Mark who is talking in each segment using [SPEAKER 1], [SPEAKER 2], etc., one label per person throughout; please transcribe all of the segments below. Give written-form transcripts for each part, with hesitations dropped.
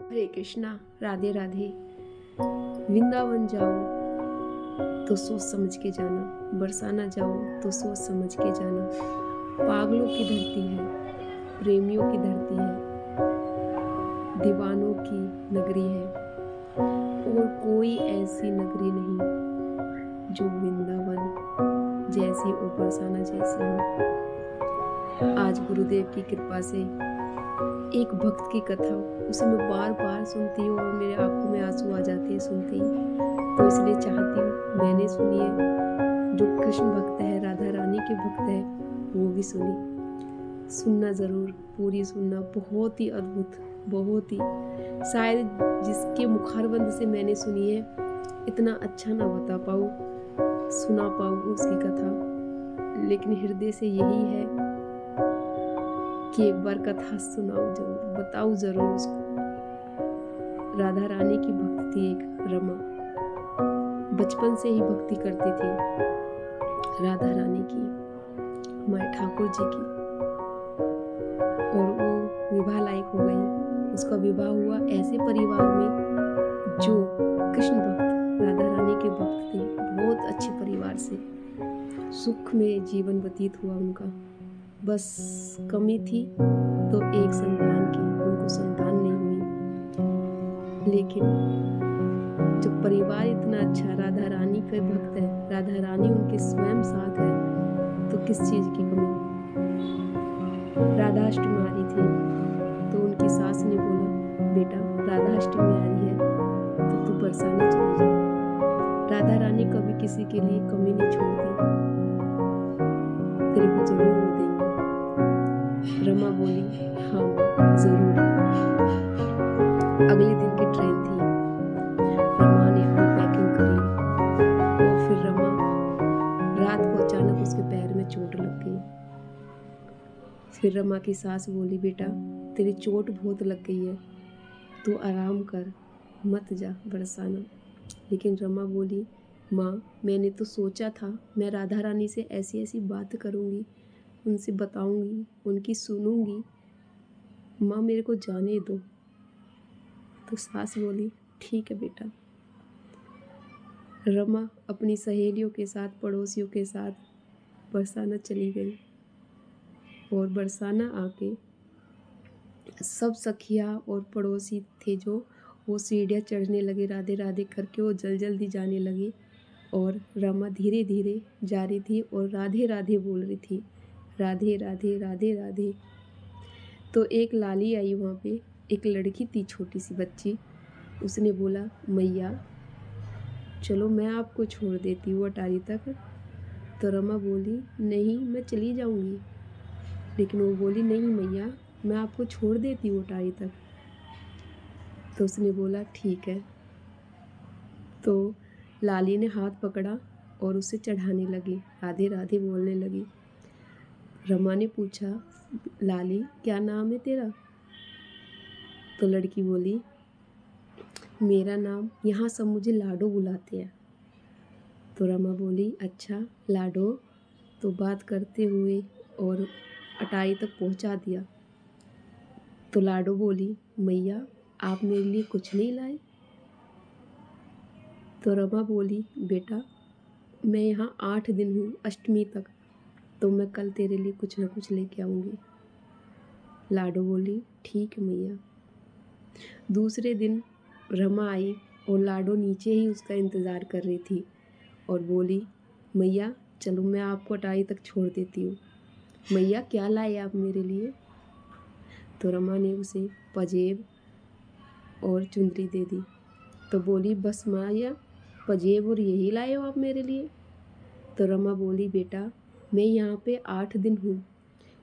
[SPEAKER 1] हरे कृष्णा, राधे राधे। वृंदावन जाओ तो सोच समझ के जाना, बरसाना जाओ तो सोच समझ के जाना। पागलों की धरती है, प्रेमियों की धरती है, दीवानों की नगरी है, और कोई ऐसी नगरी नहीं जो वृंदावन जैसी और बरसाना जैसी हो। आज गुरुदेव की कृपा से एक भक्त की कथा उसे मैं बार बार सुनती हूँ और मेरे आंखों में आंसू आ जाते हैं सुनते ही। तो इसलिए चाहती हूँ मैंने सुनी है, जो कृष्ण भक्त है, राधा रानी के भक्त है, वो भी सुनना ज़रूर, पूरी सुनना। बहुत ही अद्भुत, बहुत ही, शायद जिसके मुखारबंद से मैंने सुनी है इतना अच्छा ना बता पाऊँ, सुना पाऊँ उसकी कथा, लेकिन हृदय से यही है कि एक बार कथा सुनाओ जरूर, बताओ जरूर उसको। राधा रानी की भक्त थी एक रमा, बचपन से ही भक्ति करती थी राधा रानी की, हमारे ठाकुर जी की, और वो विवाह लायक हो गई। उसका विवाह हुआ ऐसे परिवार में जो कृष्ण भक्त, राधा रानी के भक्त थे। बहुत अच्छे परिवार से सुख में जीवन व्यतीत हुआ उनका। बस कमी थी तो एक संतान की, उनको संतान नहीं हुई। लेकिन जब परिवार इतना अच्छा, राधा रानी के भक्त है, राधा रानी उनके स्वयं साथ है, तो किस चीज की कमी। राधाष्टमी आ रही थी तो उनकी सास ने बोला, बेटा राधाष्टमी आ रही है तो तू बरसाने चली जा। राधा रानी कभी किसी के लिए कमी नहीं छोड़ती, तेरे को जरूर वो देंगे। रमा बोली, हाँ माँ जरूर। अगले दिन की ट्रेन थी, रमा ने अपनी पैकिंग कर ली, और फिर रमा, रात को अचानक उसके पैर में चोट लग गई। फिर रमा की सास बोली, बेटा तेरी चोट बहुत लग गई है, तू आराम कर, मत जा बरसाना। लेकिन रमा बोली, माँ मैंने तो सोचा था मैं राधा रानी से ऐसी ऐसी बात करूँगी, उनसे बताऊँगी, उनकी सुनूँगी, माँ मेरे को जाने दो। तो सास बोली, ठीक है बेटा। रमा अपनी सहेलियों के साथ, पड़ोसियों के साथ बरसाना चली गई, और बरसाना आके सब सखिया और पड़ोसी थे जो, वो सीढ़ियाँ चढ़ने लगे, राधे राधे करके वो जल्दी जाने लगे, और रमा धीरे धीरे जा रही थी और राधे राधे बोल रही थी, राधे राधे राधे राधे। तो एक लाली आई वहाँ पे, एक लड़की थी छोटी सी बच्ची, उसने बोला, मैया चलो मैं आपको छोड़ देती हूँ अटारी तक। तो रमा बोली, नहीं मैं चली जाऊँगी। लेकिन वो बोली, नहीं मैया मैं आपको छोड़ देती हूँ अटारी तक। तो उसने बोला, ठीक है। तो लाली ने हाथ पकड़ा और उसे चढ़ाने लगी, राधे राधे बोलने लगी। रमा ने पूछा, लाली क्या नाम है तेरा? तो लड़की बोली, मेरा नाम, यहाँ सब मुझे लाडो बुलाते हैं। तो रमा बोली, अच्छा लाडो। तो बात करते हुए और अटारी तक पहुँचा दिया। तो लाडो बोली, मैया आप मेरे लिए कुछ नहीं लाए? तो रमा बोली, बेटा मैं यहाँ 8 दिन हूँ, अष्टमी तक, तो मैं कल तेरे लिए कुछ ना कुछ लेके आऊँगी। लाडो बोली, ठीक है मैया। दूसरे दिन रमा आई और लाडो नीचे ही उसका इंतज़ार कर रही थी, और बोली, मैया चलो मैं आपको अटारी तक छोड़ देती हूँ। मैया क्या लाए आप मेरे लिए? तो रमा ने उसे पजेब और चुंदरी दे दी। तो बोली, बस मैया पजेब और यही लाए हो आप मेरे लिए? तो रमा बोली, बेटा मैं यहाँ पे 8 दिन हूँ,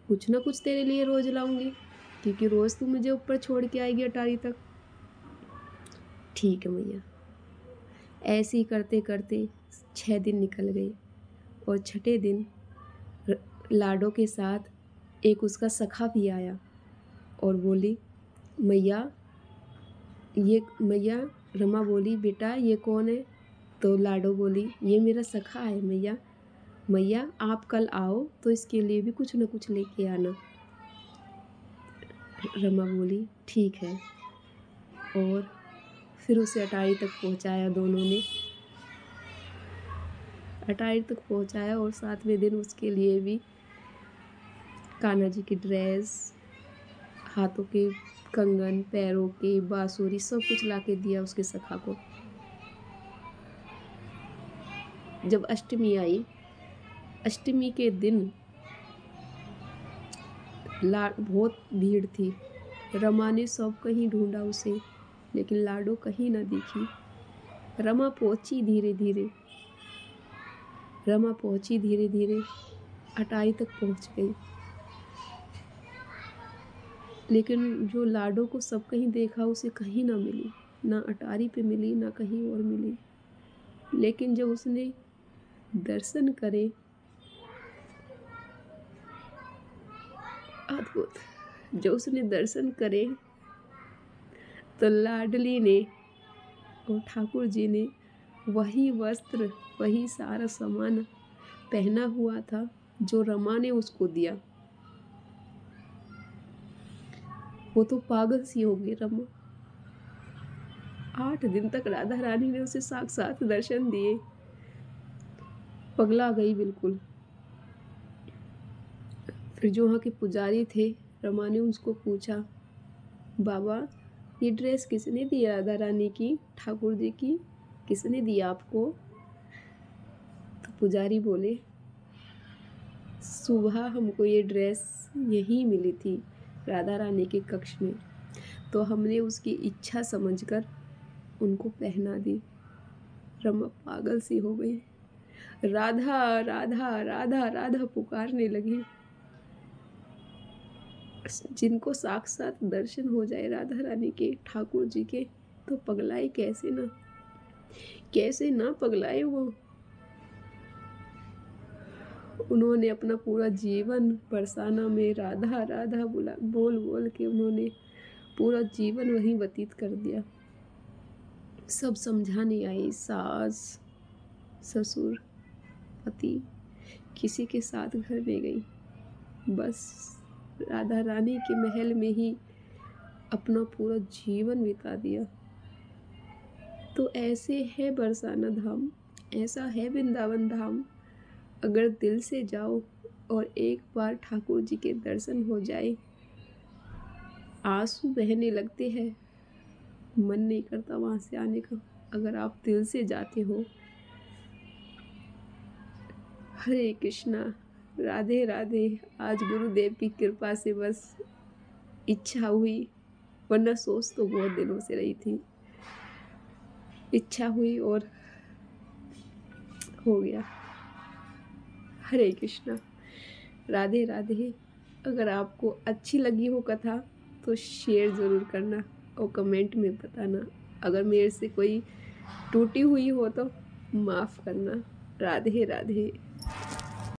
[SPEAKER 1] कुछ ना कुछ तेरे लिए रोज़ लाऊंगी, क्योंकि रोज़ तू मुझे ऊपर छोड़ के आएगी अटारी तक। ठीक है मैया। ऐसे ही करते करते 6 दिन निकल गए, और छठे दिन लाडो के साथ एक उसका सखा भी आया और बोली, मैया ये, मैया रमा बोली, बेटा ये कौन है? तो लाडो बोली, ये मेरा सखा है मैया। मैया आप कल आओ तो इसके लिए भी कुछ न कुछ लेके आना। रमा बोली, ठीक है। और फिर उसे अटारी तक पहुंचाया दोनों ने। अटारी तक पहुंचाया और 7वें दिन उसके लिए भी कान्हा जी की ड्रेस, हाथों के कंगन, पैरों के बांसुरी सब कुछ लाके दिया उसके सखा को। जब अष्टमी आई, अष्टमी के दिन बहुत भीड़ थी। रमा ने सब कहीं ढूंढा उसे, लेकिन लाडो कहीं ना दिखी। रमा पहुंची धीरे धीरे, रमा पहुंची धीरे धीरे, अटारी तक पहुंच गई। लेकिन जो लाडो को सब कहीं देखा उसे कहीं ना मिली, ना अटारी पे मिली ना कहीं और मिली। लेकिन जब उसने दर्शन करे, अद्भुत, जो उसने दर्शन करे तो लाडली ने और ठाकुर जी ने वही वस्त्र, वही सारा सामान पहना हुआ था जो रमा ने उसको दिया। वो तो पागल सी हो गई रमा। 8 दिन तक राधा रानी ने उसे साक्षात दर्शन दिए, पगला गई बिल्कुल। फिर जो वहाँ के पुजारी थे, रमा ने उसको पूछा, बाबा ये ड्रेस किसने दी राधा रानी की, ठाकुर जी की, किसने दी आपको? तो पुजारी बोले, सुबह हमको ये ड्रेस यहीं मिली थी राधा रानी के कक्ष में, तो हमने उसकी इच्छा समझकर उनको पहना दी। रमा पागल सी हो गई, राधा राधा राधा राधा पुकारने लगी। जिनको साक्षात दर्शन हो जाए राधा रानी के, ठाकुर जी के, तो पगलाए कैसे ना, कैसे ना पगलाए वो। उन्होंने अपना पूरा जीवन बरसाना में राधा राधा बोल बोल के उन्होंने पूरा जीवन वहीं व्यतीत कर दिया। सब समझाने आई, सास, ससुर, पति, किसी के साथ घर में गई, बस राधा रानी के महल में ही अपना पूरा जीवन बिता दिया। तो ऐसे है बरसाना धाम, ऐसा है वृंदावन धाम। अगर दिल से जाओ और एक बार ठाकुर जी के दर्शन हो जाए, आंसू बहने लगते हैं, मन नहीं करता वहाँ से आने का, अगर आप दिल से जाते हो। हरे कृष्णा, राधे राधे। आज गुरुदेव की कृपा से बस इच्छा हुई, वरना सोच तो बहुत दिनों से रही थी। इच्छा हुई और हो गया। हरे कृष्णा, राधे राधे। अगर आपको अच्छी लगी हो कथा तो शेयर ज़रूर करना और कमेंट में बताना। अगर मेरे से कोई टूटी हुई हो तो माफ़ करना। राधे राधे।